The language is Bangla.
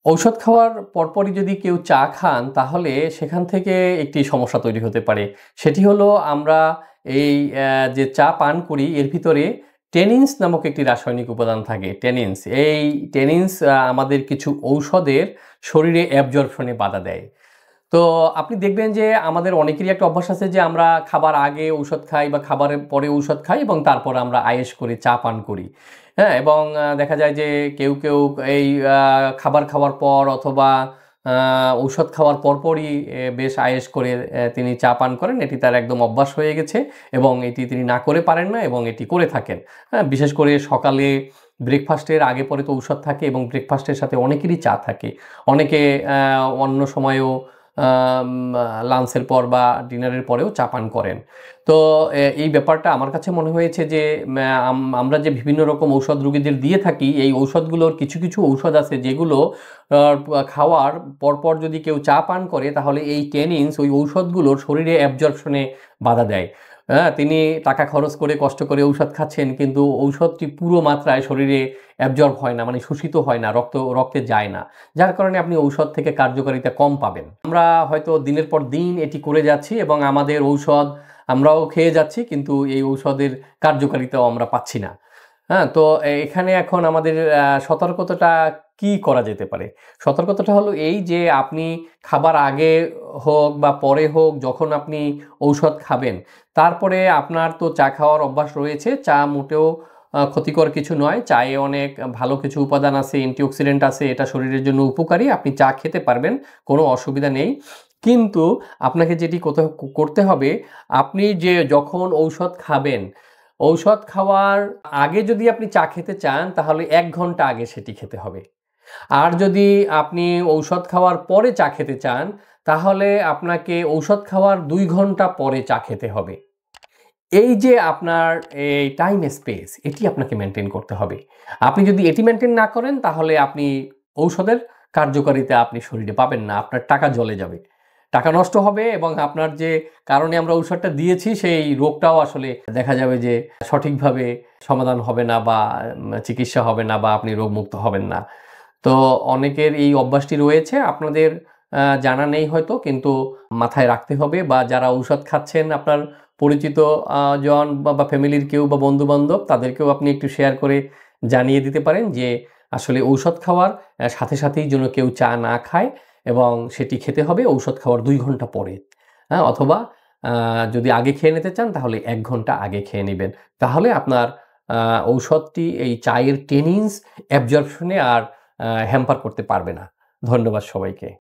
ঔষধ খাওয়ার পরপরই যদি কেউ চা খান তাহলে সেখান থেকে একটি সমস্যা তৈরি হতে পারে। সেটি হলো আমরা এই যে চা পান করি এর ভিতরে টেনিনস নামক একটি রাসায়নিক উপাদান থাকে। টেনিনস এই টেনিনস আমাদের কিছু ঔষধের শরীরে অ্যাবজর্পশনে বাধা দেয়। তো আপনি দেখবেন যে আমাদের অনেকেরই একটা অভ্যাস আছে যে আমরা খাবার আগে ঔষধ খাই বা খাবারের পরে ঔষধ খাই এবং তারপর আমরা আয়েশ করে চা পান করি। হ্যাঁ, এবং দেখা যায় যে কেউ এই খাবার খাওয়ার পর অথবা ঔষধ খাওয়ার পরপরই বেশ আয়েশ করে তিনি চা পান করেন। এটি তার একদম অভ্যাস হয়ে গেছে এবং এটি তিনি না করে পারেন না এবং এটি করে থাকেন। হ্যাঁ, বিশেষ করে সকালে ব্রেকফাস্টের আগে পরে তো ঔষধ থাকে এবং ব্রেকফাস্টের সাথে অনেকেরই চা থাকে। অনেকে অন্য সময়েও আম লাঞ্চের পর বা ডিনারের পরেও চা পান করেন। তো এই ব্যাপারটা আমার কাছে মনে হয়েছে যে আমরা যে বিভিন্ন রকম ঔষধ রোগীদের দিয়ে থাকি, এই ঔষধগুলোর কিছু ঔষধ আছে যেগুলো খাওয়ার পরপর যদি কেউ চা পান করে তাহলে এই ট্যানিনস ওই ঔষধগুলোর শরীরে অ্যাবজর্পশনে বাধা দেয়। হ্যাঁ, তিনি টাকা খরচ করে কষ্ট করে ঔষধ খাচ্ছেন কিন্তু ঔষধটি পুরো মাত্রায় শরীরে অ্যাবজর্ব হয় না, মানে শোষিত হয় না, রক্তে যায় না। যার কারণে আপনি ঔষধ থেকে কার্যকারিতা কম পাবেন। আমরা হয়তো দিনের পর দিন এটি করে যাচ্ছি এবং আমাদের ঔষধ আমরাও খেয়ে যাচ্ছি কিন্তু এই ঔষধের কার্যকারিতাও আমরা পাচ্ছি না। হ্যাঁ, তো এখানে এখন আমাদের সতর্কতাটা কি করা যেতে পারে? সতর্কতাটা হলো এই যে আপনি খাবার আগে হোক বা পরে হোক যখন আপনি ঔষধ খাবেন, তারপরে আপনার তো চা খাওয়ার অভ্যাস রয়েছে। চা মোটেও ক্ষতিকর কিছু নয়। চায়ে অনেক ভালো কিছু উপাদান আছে, অ্যান্টিঅক্সিডেন্ট আছে, এটা শরীরের জন্য উপকারী। আপনি চা খেতে পারবেন, কোনো অসুবিধা নেই। কিন্তু আপনাকে যেটি করতে হবে, আপনি যে যখন ঔষধ খাবেন, ঔষধ খাওয়ার আগে যদি আপনি চা খেতে চান তাহলে ১ ঘন্টা আগে সেটি খেতে হবে। আর যদি আপনি ঔষধ খাওয়ার পরে চা খেতে চান তাহলে আপনাকে ঔষধ খাওয়ার ২ ঘন্টা পরে চা খেতে হবে। এই যে আপনার এই টাইম স্পেস এটি আপনাকে মেইনটেইন করতে হবে। আপনি যদি এটি মেইনটেইন না করেন তাহলে আপনি ঔষধের কার্যকারিতা আপনি শরীরে পাবেন না। আপনার টাকা জলে যাবে। টাকা নষ্ট হবে এবং আপনার যে কারণে আমরা ঔষধটা দিয়েছি সেই রোগটাও আসলে দেখা যাবে যে সঠিকভাবে সমাধান হবে না বা চিকিৎসা হবে না বা আপনি রোগমুক্ত হবেন না। তো অনেকের এই অভ্যাসটি রয়েছে, আপনাদের জানা নেই হয়তো, কিন্তু মাথায় রাখতে হবে। বা যারা ঔষধ খাচ্ছেন আপনার পরিচিত জন বা ফ্যামিলির কেউ বা বন্ধু-বান্ধব তাদেরকেও আপনি একটু শেয়ার করে জানিয়ে দিতে পারেন যে আসলে ঔষধ খাওয়ার সাথেই যেন কেউ চা না খায় এবং সেটি খেতে হবে ঔষধ খাওয়ার ২ ঘন্টা পরে। হ্যাঁ? অথবা যদি আগে খেয়ে নিতে চান তাহলে ১ ঘন্টা আগে খেয়ে নিবেন। তাহলে আপনার ঔষধটি এই চায়ের টেনিনস অ্যাবজর্পশন এ আর হ্যাম্পার করতে পারবে না। ধন্যবাদ সবাইকে।